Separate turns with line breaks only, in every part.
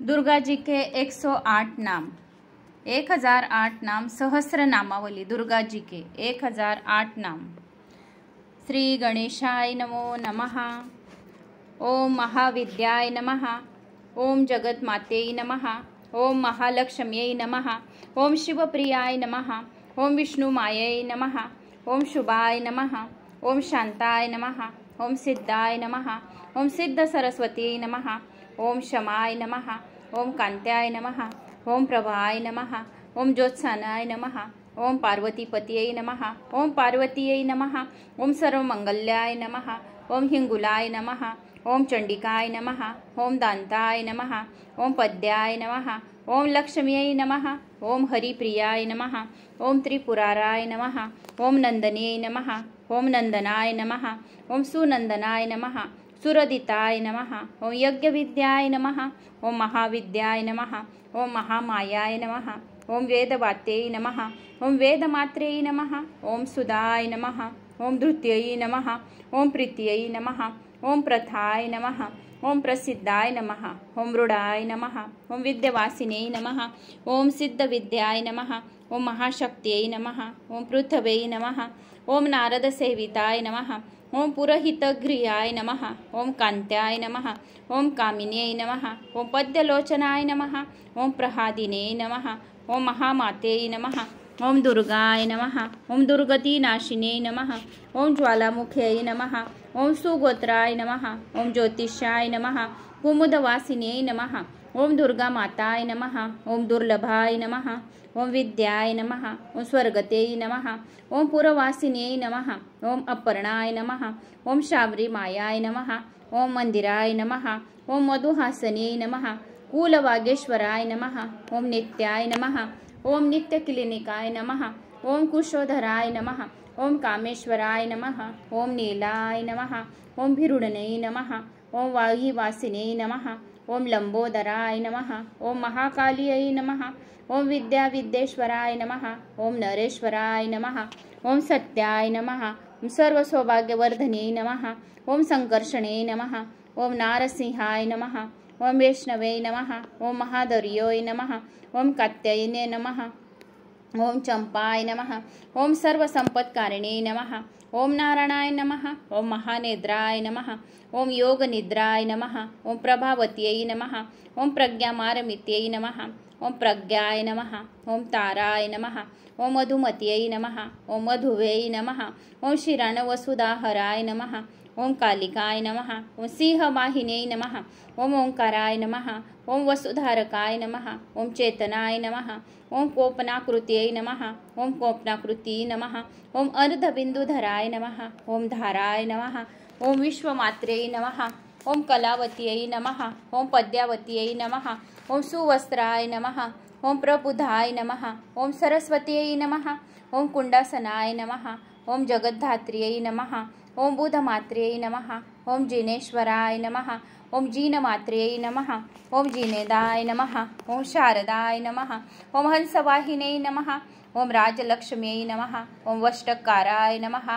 दुर्गा जी के 108 नाम, 1008 नाम, सहस्र नामावली दुर्गा जी के 1008 नाम। श्री गणेशाय नमो नमः। ओम महाविद्याय नमः। ओम जगन्मातेय नमः। ओम महालक्ष्म्यै नमः। ओम शिवप्रियाय नमः। ओम विष्णुमायै नमः। ओम शुभाय नमः। ओम शांताय नमः। ओम सिद्धाय नमः। ओम सिद्ध सरस्वती नमः। ओम शमाय नमः। ओम कांत्याय नमः। ओम प्रभाय नमः। ओम ज्योत्सानाय नमः। ओम पार्वतीपतये नमः। ओम पार्वतीयै नमः। ओम सर्वमंगल्याय नमः। ओम हिंगुलाय नमः। ओम चंडिकाय नमः। ओम दान्ताय नमः। ओम पद्याय नमः। ओम लक्ष्म्यै नमः। ओम हरिप्रियाय नमः। ओम त्रिपुराराय नमः। ओम नंदन्यै नमः। ओम नंदनाय नमः। ओम सुनंदनाय नमः। सुरदिताय नमः। ओम यज्ञविद्याय नमः। ओम महाविद्याय नमः। ओम महामायाय नमः। ओम वेदवात्यै नमः। ओम वेदमात्र्यै नमः। ओम सुदाय नमः। ओम धृत्यै नमः। ओम प्रीत्यै नमः। ओम प्रथाय नमः। ओम प्रसिद्धाय नमः। ओम रूढाय नमः। ओम विद्यावासिन्यै नमः। ओम सिद्धविद्याय नमः। ओम महाशक्त्यै नमः। ओम पृथ्व्यै नमः। ओम नारदसेविताय नमः। ओम पुरोहितगृहाय नमः। ओम कांत्याय नमः। ओम कामिन्यै नमः। ओम पद्यलोचनाय नमः। ओम प्रहादिने नमः। ओम महामातेय नमः। ओम दुर्गाय नमः। ओम दुर्गतिनाशिन्यै नमः। ओम ज्वालामुख्यै नमः। ओम सुगोत्राय नमः। ओम ज्योतिषाय नमः। कुमुदवासिन्यै नमः। ओम दुर्गा माताय नमः। ओम दुर्लभाय नमः। ओम विद्याय नमः। ओम स्वर्गत्यै नमः। ओम पुरवासिन्यै नमः। ओम अपर्णाय नमः। ओम शाबरी मायाय नमः। ओम मंदिराय नमः। ओम मधुहासन्यै नमः। कुलवागेश्वराय नमः। ओम नित्याय नमः। ओम नित्यक्लिनिकाय नमः। ओम कुशोधराय नमः। ओम कामेश्वराय नमः। ओम नीलाय नमः। ओम भिरुडन्यै नमः। ओम वाहिवासिन्यै नमः। ओम लंबोदराय नमः। ओम महाकाल्यै नमः। ओम विद्याविद्येश्वराय नमः। ओम नरेश्वराय नमः। ओम सत्याय नमः। ओम सर्वसौभाग्यवर्धन्यै नमः। ओम संकर्षणे नमः। ओम नारसिंहाय नमः। ओम वैष्णवे नमः। ओम महादर्योय नमः। ओम कात्यायने नमः। ओम चंपाय नमः। ओम सर्वसंपत्कारिणे नमः। ओम नारायणाय नमः। ओम महानेद्राय नमः। ओम योगनिद्राय नमः। ओम प्रभावत्यै नमः। ओम प्रज्ञामारमित्यै नमः। ओम प्रज्ञाय नमः। ओम ताराय नमः। ओम मधुमत्यै नमः। ओम मधुवे नमः। ओम क्षीराणवसुधाहराय नमः। ओम कालिकाय नमः। ओम सिंहवाहिन्यै नमः। ओम ओंकाराय नमः। ओम वसुधारकाय नमः। ओम चेतनाय नमः। ओम कोपनाकृत्यै नमः। ओम कोपनाकृती नमः। ओम अर्धबिंदुधराय नमः। ओम धाराय नमः। ओम विश्वमात्र्यै नमः। ओम कलावत्यै नमः। ओम पद्यावत्यै नमः। ओम सुवस्त्राय नमः। ओम प्रबुधाय नमः। ओम सरस्वत्यै नमः। ओम कुंडासनाय नमः। ओम जगद्धात्र्यै नमः। ओम बुधमात्र्यै नमः। ओम जिनेश्वराय नमः। ओम जीनमात्र्यै नमः। ओम जिनेदाय नमः। ओम शारदाय नमः। ओम हंसवाहिन्यै नमः। ओम राजलक्ष्म्यै नमः। ओम वष्टकाराय नमः।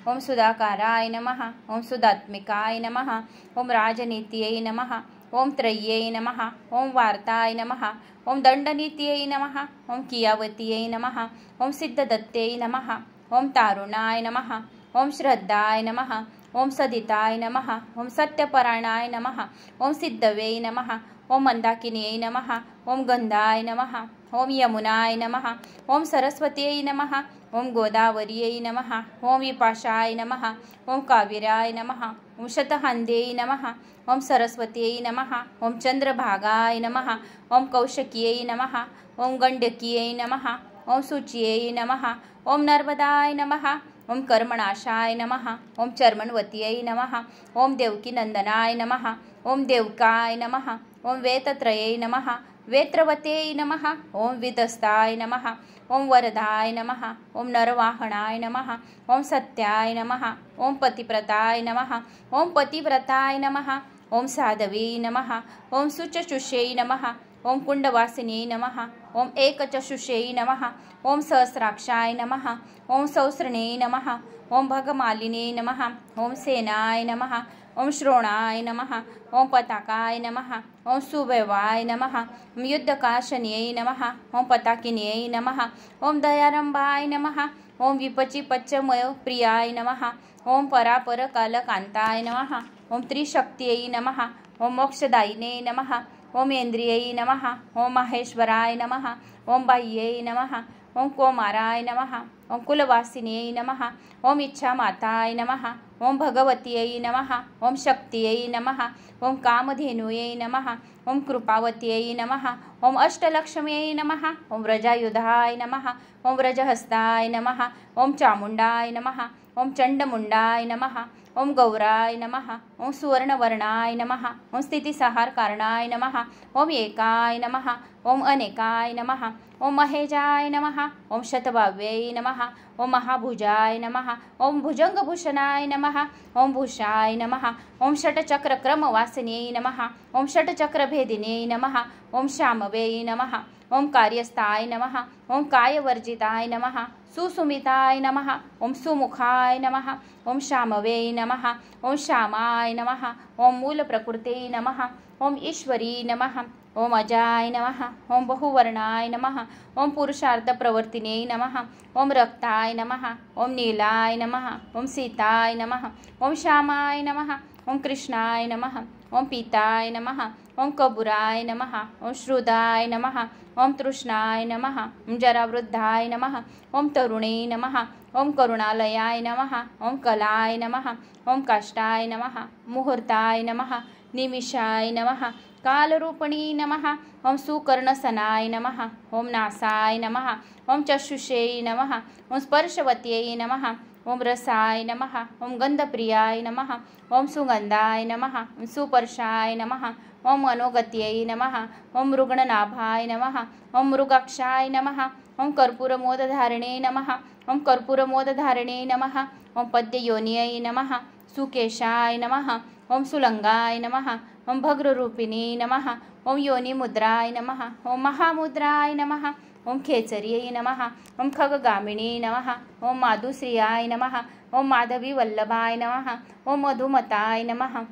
ओम सुधाकाराय नमः। ओम सुधात्मिकाय नमः। ओम राजनीत्यै नमः। ओम त्रय्यै नमः। ओम वार्ताय नमः। ओम दंडनीत्यै नमः। ओम कियावत्यै नमः। ओम सिद्धदत्त्यै नमः। ओम तारुणाय नमः। ओम श्रद्धाय नमः। ओम सदिताय नमः। ओम सत्यपरायणाय नमः। ओम सिद्धवे नमः। ओम मंदाकिन्यै नमः। ओम गंधाय नमः। ओम यमुनाय नमः। ओम सरस्वत्यै नमः। ओम गोदावर्यै नमः। ओम विपाशाय नमः। ओम कावेराय नमः। ओम शतहान्ध्यै नमः। ओम सरस्वत्यै नमः। ओम चंद्रभागाय नमः। ओम कौशक्यै नमः। ओम गंडक्यै नमः। ओम शुच्यै नमः। ओम नर्मदाय नमः। ओम कर्मणाशाय नमः। ओम चर्मण्वत्यै नमः। ओम देवकीनंदनाय नमः। ओम देवकाय नमः। ओम वेतत्रये नमः। वेत्रवत्यै नमः। ओम विदस्ताय नमः। ओम वरदाय नमः। ओम नरवाहणाय नमः। ओम सत्याय नमः। ओम पतिव्रताय नमः। ओम पतिव्रताय नमः। ओम साधवे नमः। ओम शुचशुष्यै नमः। ओम कुंडवासिन्यै नमः। ओम एकचक्षुष्यै नमः। ओम सहस्राक्षाय नमः। ओम सौस्रणे नमः। ओम भगमालिने नमः। ओम सेनाय नमः। ओम श्रोणाय नमः। ओम पताकाय नमः। ओम सुभवाय नमः। ओम युद्धकाशन्यै नमः। ओम पताकिन्यै नमः। ओम दयारंभाय नमः। ओम विपचिपच्चमय प्रियाय नमः। ओम परापर कालकांताय नमः। ओम त्रिशक्त्यै नमः। ओम मोक्षदायिने नमः। ओम इंद्रियै नमः। ओम माहेश्वराय नमः। ओम बाह्यै नमः। ओम कोमाराय नमः। ओम कुलवासिन्यै नमः। ओम इच्छामाताय नमः। ओम भगवत्यै नमः। ओम शक्त्यै नमः। ओम कामधेनुयै नमः। ओम कृपावत्यै नमः। ओम अष्टलक्ष्म्यै नमः। ओम व्रजायुधाय नमः। ओम व्रजहस्ताय नमः। ओम चामुण्डाय नमः। ओम चण्डमुण्डाय नमः। ओम गौराय नमः। ओम सुवर्णवर्णाय नमः। ओम स्थितिसंहारकारणाय नमः। ओम एकाय नमः। ओम अनेकाय नमः। ओम महेजाय नमः। ओम शतभाव्यै नमः। ओम महाभुजाय नमः। ओम भुजंगभूषणाय नमः। ओम भूषाय नमः। ओम षट्चक्रक्रमवासिन्यै नमः। ओम षट्चक्रभेदिन्यै नमः। ओम शामवे नमः। ओम कार्यस्थाय नमः। ओम कायवर्जिताय नमः। सुसुमिताय नमः। ओम सुमुखाय नमः। ओम शामवे नमः। ओम श्यामाय नमः। ओम मूलप्रकृते नमः। ओम ईश्वरी नमः। ओम अजाय नमः। ओम बहुवर्णाय नमः। ओम पुरुषार्थप्रवर्तिने नमः। ओम रक्ताय नमः। ओम नीलाय नमः। ओम सीताय नमः। ओम श्यामाय नमः। ओम कृष्णाय नमः। ओम पीताय नमः। ओम कबुराय नमः। ओम श्रुदाय नमः। ओम तृष्णाय नमः। ओम जरावृद्धाय नमः। ओम तरुणे नमः। ओम करुणालयाय नमः। ओम कलाय नमः। ओम काष्ठाय नमः। मुहूर्ताय नमः। निमिषाय नमः। कालरूपिणी नमः। ओम सुकर्णसनाय नमः। ओम नासाय नमः। ओम चक्षुषे नमः। ओम स्पर्शवत्यै नमः। ओम रसाय नमः। ओम गंधप्रियाय नमः। ओम सुगंधाय नमः। ओम सुपर्शाय नमः। ओम मनोगत्यै नमः। ओम मृगणनाभाय नमः। ओम मृगाक्षाय नमः। ओम कर्पूरमोदधारिणे नमः। ओम कर्पूरमोदधारिणे नमः। ओम पद्ययोन्यै नमः। सुकेशाय नमः। ओम सुलंगाय नमः। ओम भग्ररूपिणे नमः। ओम योनिमुद्राय नमः। ओम महामुद्राय नमः। ओम खेचर्यै नमः। ओम खगगामिनी नमः। ओम माधुश्रियाय नमः। ओम माधवीवल्लभाय नमः। ओम मधुमताय नमः।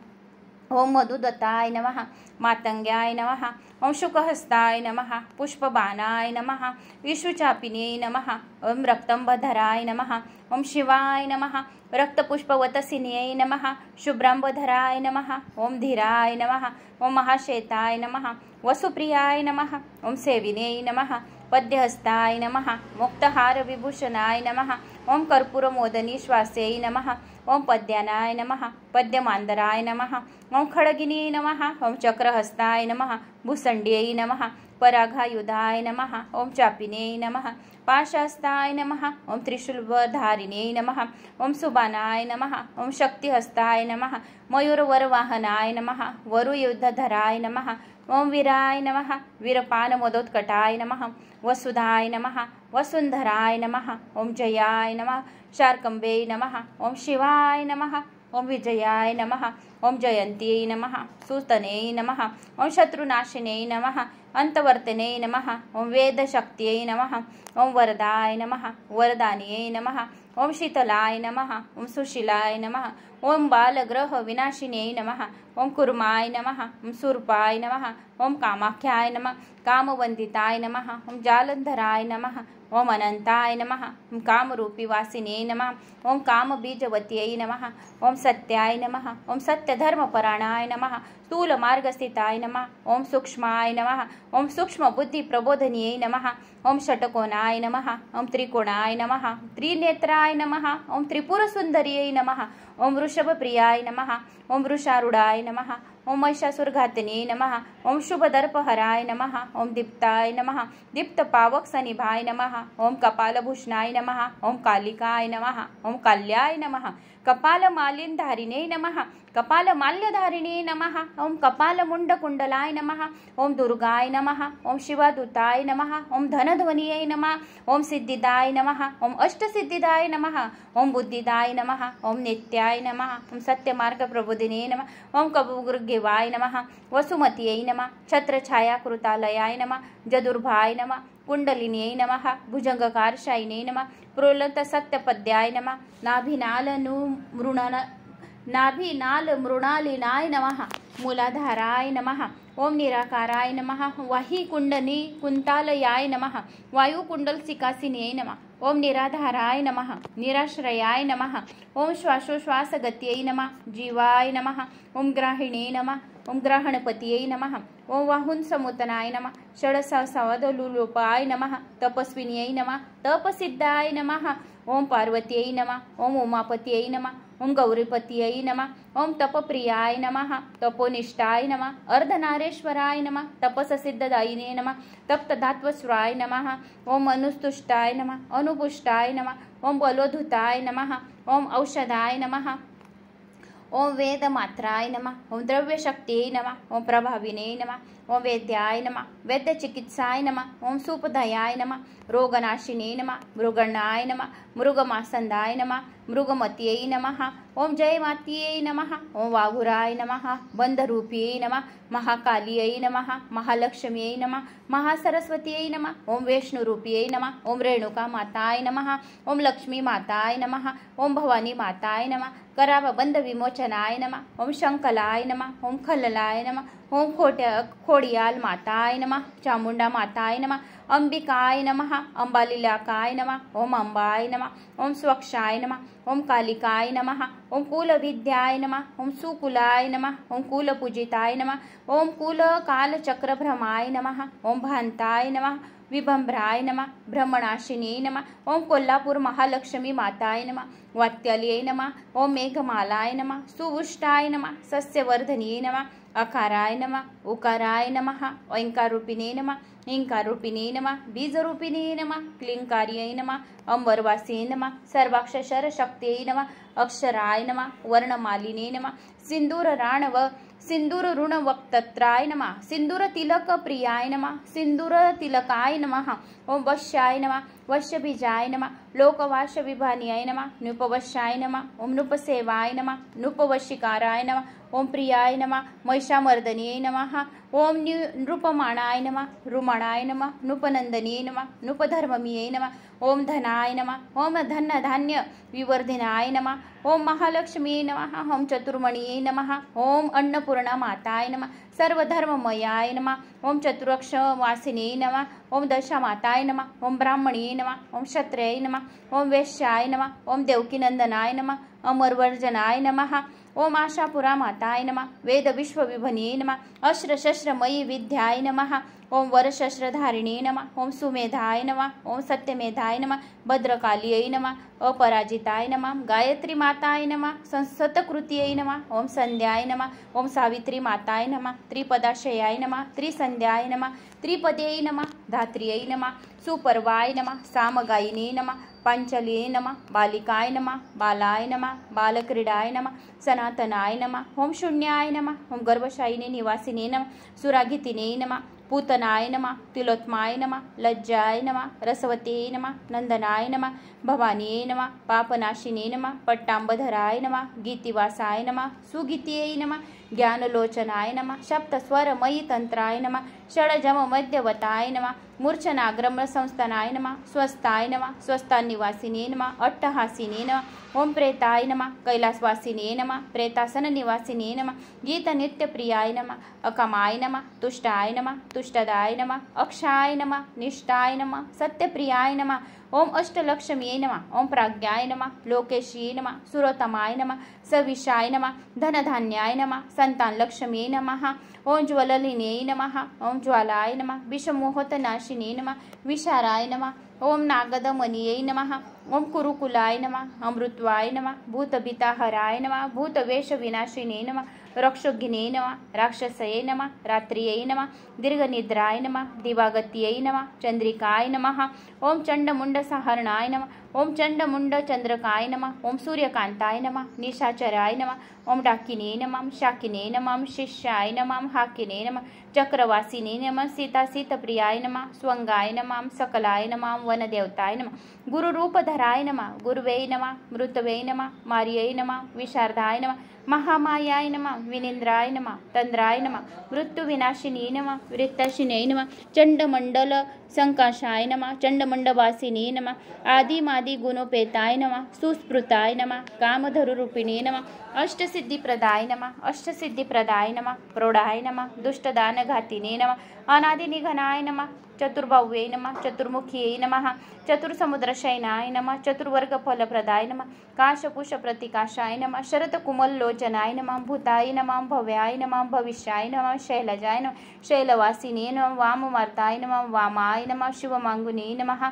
ओम मधुदत्ताय नमः। मातंग्याय नमः। ओम शुकहस्ताय नमः। पुष्पबाणाय नमः। विश्वचापिने नमः। ओम रक्तंबधराय नमः। ओम शिवाय नमः। रक्तपुष्पवतसिन्यै नमः। शुभ्रांबधराय नमः। ओम धीराय नमः। ओम महाश्वेताय नमः। वसुप्रियाय नमः। ओम सेविने नमः। पद्यहस्ताय नमः। मुक्तहारविभूषणाय नमः। ओम कर्पूरमोदनी श्वास्यै नमः। ओम पद्यानाय नमः। पद्यमान्दराय नमः। ओम खड्गिनी नमः। ओम चक्रहस्ताय नमः। भूसंड्यै नमः। पराघायुधाय नमः। ओम चापिने नमः। पाशहस्ताय नमः। ओम त्रिशूलधारिणे नमः। ओम सुबाणाय नमः। ओम शक्तिहस्ताय नमः। मयूरवरवाहनाय नमः। वरुयुद्धधराय नमः। ओम वीराय नमः। वीरपानमदोत्कटाय नमः। वसुधाय नमः। वसुंधराय नमः। ओम जयाय नमः। शार्कंबे नमः। ओम शिवाय नमः। ओम विजयाय नमः। ओम जयंत्यै नमः। सुतने नमः। ओम शत्रुनाशिने नमः। अंतवर्तने नमः। ओम वेदशक्त्यै नमः। ओम वरदाय नमः। वरदान्यै नमः। ओम शीतलाय नमः। ओम सुशीलाय नमः। ओम बालग्रह विनाशिन्यै नमः। ओम कुर्माय नमः। ओम सुरपाय नमः। ओम कामाख्याय नमः। कामवंदिताय नमः। ओम जालंधराय नमः। ओम अनंताय नमः। ओम कामरूपिवासिने नमः। ओम कामबीजवत्यै नमः। ओम सत्याय नमः। ओम सत्यधर्मपराणाय नमः। स्थूलमार्गस्थिताय नमः। ओम सूक्ष्माय नमः। ओम सूक्ष्मबुद्धिप्रबोधन्यै नमः। ओम षट्कोणाय नमः। ओम त्रिकोणाय नमः। त्रिनेत्राय नमः। ओम त्रिपुरसुंदर्यै नमः। ओम वृषभप्रियाय नमः। ओम वृषारूढाय नमः। ओम महिषासुरघातिने नमः। ओम शुभदर्पहराय नमः। ओम दीप्ताय नमः। दीप्तपावकसनिभाय नमः। ओम कपालभूषणाय नमः। ओम कालिकाय नमः। ओम काल्याय नमः। कपालमाल्यधारिणे नमः। कपालमाल्यधारिणे नमः। ओम कपालमुण्डकुण्डलाय नमः। ओम दुर्गाय नमः। ओम शिवादूताय नमः। ओम धनध्वनियै नमः। ओम सिद्धिदाय नमः। ओम अष्टसिद्धिदाय नमः। ओम बुद्धिदाय नमः। ओम नित्याय नमः। ओम सत्यमार्गप्रबोधिने नमः। ओम कबुर्गेवाय नमः। वसुमत्यै नमः। छत्रछायाकृतालयाय नमः। जदुर्भाय नमः। कुंडलिन्यै नमः। भुजंगकारशायिने नमः। प्रोलतसत्यपद्याय नमः। नाभिनालनुमृणन नाभि नाल मृणालिनाय नमः मूलाधाराय नमः ओम निराकाराय नमः वाही कुंडनी कुंतालयाय नमः वायुकुंडलसिकासिन्यै नमः ओम निराधाराय नमः निराश्रयाय नमः ओम श्वासोश्वासगत्यै नमः जीवाय नमः ओम ग्राहिणी नमः ओम ग्रहणपतये नमः ओम वाहुन समुतनाय नमः षडसवदलुलोपाय नमः तपस्विन्यै नमः तपसिद्धाय नमः ओम पार्वत्यै नमः ओम उमापतये नमः ओम गौरीपतये नमः ओम तपप्रियाय नमः तपोनिष्ठाय नमः अर्धनारेश्वराय नमः तपससिद्धदायिने नमः तप्तधात्वस्वराय नमः ओम अनुस्तुष्टाय नमः अनुपुष्टाय नमः ओम बलोधुताय नमः ओम औषधाय नमः ओम वेदमात्राय नमः ओम द्रव्यशक्तिये नमः ओम प्रभाविने नमः ओम वेद्याय नमः वेद्यचिकित्साय नमः ओम सुपदयाय नमः रोगनाशिने नमः मृगणाय नमः मृगमासंदाय नमः मृगमत्यै नमः ओम जयमात्यै नमः ओम वाघुराय नमः बंधरूप्यै नमः महाकाल्यै नमः महालक्ष्म्यै नमः महासरस्वत्यै नमः ओम वैष्णुरूप्यै नमः ओम रेणुका माताय नमः ओम लक्ष्मी माताय नमः ओम भवानी माताय नमः करावबंध विमोचनाय नमः ओम शंकलाय नमः ओम खललाय नमः ओम खोडियाल माताय नमः चामुंडा माताय नमः अंबिकाय नमः अंबालिलाकाय नमः ओम अंबाय नमः ओम स्वक्षाय नमः ओम कालिकाय नमः ओम कुलविद्याय नमः ओम सुकुलाय नमः ओम कुलपूजिताय नमः ओम कुलकालचक्रभ्रमाय नमः ओम भान्ताय नमः विभंभ्राय नमः ब्रह्मणाशिनी नमः ओम कोल्हापुर महालक्ष्मी माताय नमः वात्यालये नमः ओम मेघमालाय नमः सुवुष्टाय नमः सस्यवर्धनीये नमः अकाराय नमः उकाराय नमः ओंकाररूपिणे नमः इंकाररूपिणे नमः बीजरूपिणे नमः क्लींकार्यै नमः अंबरवासिने नमः सर्वाक्षर शक्त्यै नमः अक्षराय नमः वर्णमालिने नमः सिंदूरराणव सिंदूर ऋण वक्तत्राय नमः सिंदूर तिलक प्रियाय नमः सिंदूर तिलकाय नमः ओम वश्याय नमः वश्यबीजाय नमः लोकवाश विभानियाय नमः नृपवश्याय नमः ओम नृपसेवाय नमः नृपवशिकाराय नमः ओम प्रियाय नमः महिषामर्दनीय नमः ओम नृपमाणाय नमः रुमणाय नमः नृपनंदनीय नमः नृपधर्ममीये नमः ओम धनाय नमः ओम धनधान्य विवर्धिनाय नमः ओम महालक्ष्मी नमः ओम चतुर्मणिये नमः ओम अन्नपूर्णा माताय नमः सर्वधर्ममयाय नमः ओम चतुरक्ष वासिने नमः ओम दशामाताय नमः ओम ब्राह्मणीये नमः ओम क्षत्रिये नमः ओम वैश्याय नमः ओम देवकीनंदनाय नमः अमरवर्जनाय नमः ओम आशापुरा माताय नमः वेद विश्वविभनिये नमः अस्त्रशस्त्रमयी विद्याय नमः ओम वरशस्त्रधारिणे नमः ओम सुमेधाय नमः ओम सत्यमेधाय नमः भद्रकाल्यै नमः अपराजिताय नमः गायत्री माताय नमः संसतकृत्यै नमः ओम संध्याय नमः ओम सावित्री माताय नमः त्रिपदाशयाय नमः त्रिसंध्याय नमः त्रिपद्यै नमः धात्र्यै नमः सुपर्वाय नमः सामगायिने नमः पांचल्ये नमः बालिकाय नमः बालाय नमः बालक्रीडाय नमः सनातनाय नमः ओम शून्याय नमः ओम गर्भशायिने निवासिने नमः सुरागितिने नमः पूतनाय नमः तिलोत्माय नमः लज्जाय नमः रसवते नमः नंदनाय नमः भवानीये नमः पापनाशिने नमः पट्टांबधराय नमः गीतिवासाय नमः सुगीतिये नमः ज्ञानलोचनाय नमः सप्तस्वरमयी तंत्राय नमः षडजम मध्यवताय नमः मूर्छनाग्रम संस्थानाय नमः स्वस्थाय नमः स्वस्थानिवासिने नमः अट्टहासिने नमः ओम प्रेताय नमः कैलासवासिने नमः प्रेतासन निवासिने नमः गीतनित्यप्रियाय नमः अकमाय नमः तुष्टाय नमः तुष्टदाय नमः अक्षाय नमः निष्ठाय नमः सत्यप्रियाय नमः ओम अष्टलक्ष्म्यै नमः ओम प्राज्ञाय नमः लोकेश्यै नमः सुरोत्तमाय नमः सविशाय नमः धनधान्याय नमः संतानलक्ष्म्यै नमः ओम ज्वललिने नमः ओम ज्वालाय नमः विषमोहतनाशिने नमः विशाराय नमः ओम नागदमनिये नमः ओम कुरुकुलाय नमः अमृतवाय नमः भूतभिताहराय नमः भूतवेषविनाशिने नमः रक्षोगिने नमः राक्षसये नमः रात्रियै नमः दीर्घनिद्राय नमः दिवागत्यै नमः चंद्रिकाय नमः ओम चंडमुंडसहरणाय नमः ओम चंडमुंडचंद्रकाय नमः ओम सूर्यकांताय नमः निशाचराय नमः ओम डाकिने नमः शाकिने नमः शिष्याय नमः हाकिने नमः चक्रवासिने नमः सीतासीतप्रियाय नमः स्वंगाय नमः सकलाय नमः वनदेवताय नमः गुरुरूपधराय नमः गुरुवे नमः मृतवे नमः मार्यै नमः विशारदाय नमः महामायाय नमः विनेन्द्राय नमः तंद्राय नमः मृत्युविनाशिनी नमः वृत्ताशिन्यै नमः चंडमंडल संकाशाय नमः चंडमंडवासिनी नमः आदिमादि गुणोपेताय नमः सुस्पृताय नमः कामधरुरूपिणी नमः अष्टसिद्धिप्रदाय नमः अष्टसिद्धिप्रदाय नमः प्रौढाय नमः दुष्टदानघातिने नमः अनादिनिघनाय नमः चतुर्भव्यै नमः चतुर्मुख्यै नमः चतुर्समुद्रशयनाय नमः चतुर्वर्गफलप्रदाय नमः काशपुषप्रतिकाशाय नमः शरतकुमल्लोचनाय नमः भूताय नमः भव्याय नमः भविष्याय नमः शैलजाय नमः शैलवासिने नमः वाममार्ताय नमः वामाय नमः शिवमांगुने नमः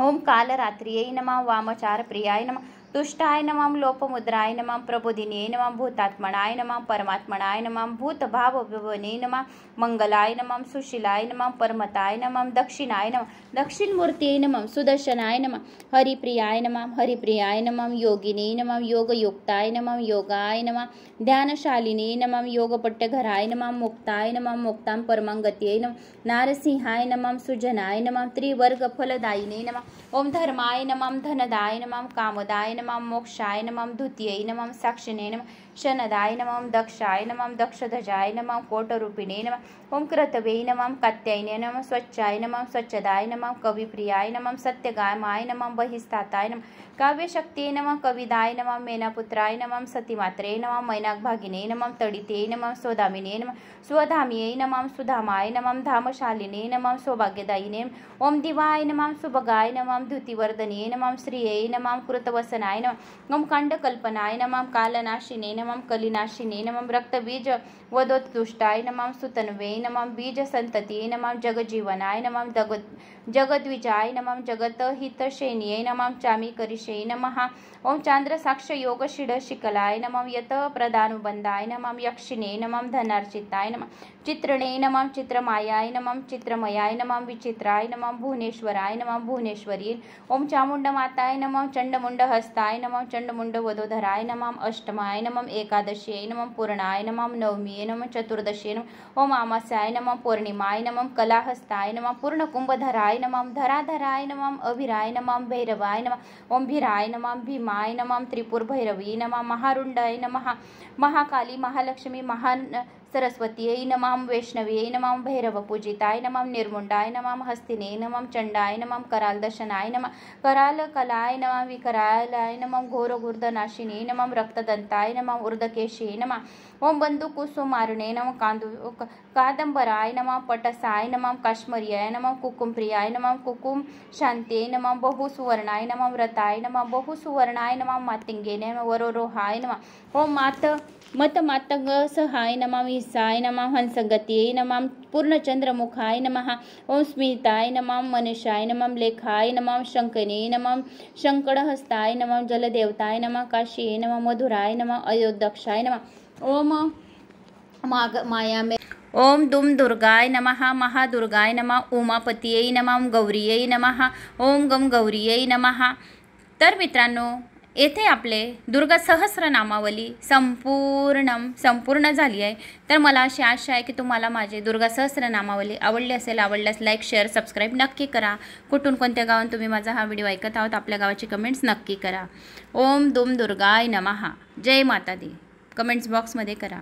ओम कालरात्रियै नमः वामचारप्रियाय नमः तुष्टाय नमः लोपमुद्राय नमः प्रबोधिने नमः भूतात्मनाय नमः परमात्मनाय नमः भूतभावविभवने नमः मंगलाय नमः सुशीलाय नमः परमताय नमः दक्षिणाय नमः दक्षिणमूर्तिये नमः सुदर्शनाय नमः हरिप्रियाय नमः हरिप्रियाय नमः योगिने नमः योगयुक्ताय नमः योगाय नमः ध्यानशालिने नमः योगपट्टघराय नमः मुक्ताय नमः मुक्तां परमंगत्यै नमः नारसिंहाय नमः सुजनाय नमः त्रिवर्गफलदायिने नमः ओम धर्माय नमः धनदाय नमः कामदाय नमः मोक्षाय नमः द्वितीयै नमः साक्षिणे नमः शनदाय नमः दक्षाय नमः दक्षध्वजाय नमः कोटरूपिणे नमः ओम क्रतवे नमः कात्यायने नमः स्वच्छाय नमः स्वच्छदाय नमः कविप्रियाय नमः सत्यगामाय नमः बहिस्ताताय नमः काव्यशक्तिये नमः कविदाय नमः मेनापुत्राय नमः सतीमात्रे नमः मैनाकभागिने नमः तडिते नमः स्वधामिने नमः स्वधामिये नमः सुधामाय नमः धामशालिने नमः सौभाग्यदायिने ओम दिवाय नमः सुभगाय नमः द्युतिवर्धने नमः श्रिये नमः कृतवसनाय नमः ओम कांडकल्पनाय नमः कालनाशिने नमः कलिनाशिने नमः रक्तबीज वदोत्तुष्टाय नमः सुतन्वे नमः बीजसन्ततिये नमः जगजीवनाय नमः जगद्विजाय नमः जगतहितशेनिये नमः चामीकरिषे नमः ओम चांद्रसाक्षयोगशिडशिकलाय नमः यतप्रदानुबन्धाय नमः यक्षिणे नमः धनार्चिताय नमः चित्रणे नमः चित्रमायाय नमः चित्रमयाय नमः विचित्राय नमः भुवनेश्वराय नमः भुवनेश्वरी ओम चामुण्डमाताय नमः चण्डमुण्डहस्ताय नमः चण्डमुण्डवदोधराय नमः अष्टमाय नमः एकादश्यै नमः पूर्णाय नमः नवमीये नमः चतुर्दश्यै नमः ओम अमास्याय नमः पूर्णिमाय नमः कलाहस्ताय नमः पूर्णकुंभधराय नमः धराधराय नमः अभिराय नमः भैरवाय नमः ओम भीराय नमः भीमाय नमः त्रिपुरभैरवी नमः महारुण्डाय नमः महाकाली महालक्ष्मी सरस्वतीयै नमः वैष्णव्यै नमः भैरवपूजिताय नमः निर्मुण्डाय नमः हस्तिने नमः चण्डाय नमः करालदशनाय नमः करालकलाय नमः विकरालाय नमः घोरगुर्दनाशिने नमः रक्तदन्ताय नमः ऊर्ध्वकेशे नमः ओम बन्धुकुसुमार्णे नमः कादम्बराय नमः पटसाय नमः काश्मर्याय नमः कुकुमप्रियाय नमः कुकुम शान्ते नमः बहुसुवर्णाय नमः व्रताय नमः बहुसुवर्णाय नमः मातिङ्गे नमः वरोरोहाय नमः ओम मतमातंग सहाय नमः विसाय नमः हंसगत्यै नमः पूर्णचंद्रमुखाय नमः ओम स्मिताय नमः मनुष्याय नमः लेखाय नमः शंकने नमः शंकरहस्ताय नमः जलदेवताय नमः काशीये नमः मधुराय नमः अयोदक्षाय नमः ओम माया में ओम दुम दुर्गाय नमः महादुर्गाय नमः उमापतीयै नमः गौरीयै नमः ओम गम गौरीयै नमः। तर मित्रांनो, येथे आपले दुर्गा सहस्रनामावली संपूर्ण झाली आहे। तर मला अशी आशा आहे की तुम्हाला माझे दुर्गा सहस्रनामावली आवडली असेल। आवडल्यास लाईक शेअर सबस्क्राईब नक्की करा। कुठून कोणत्या गावात तुम्ही माझा हा व्हिडिओ ऐकत आहात आपल्या गावाची कमेंट्स नक्की करा। ओम दुम दुर्गाय नमः। जय माता दी कमेंट्स बॉक्समध्ये करा।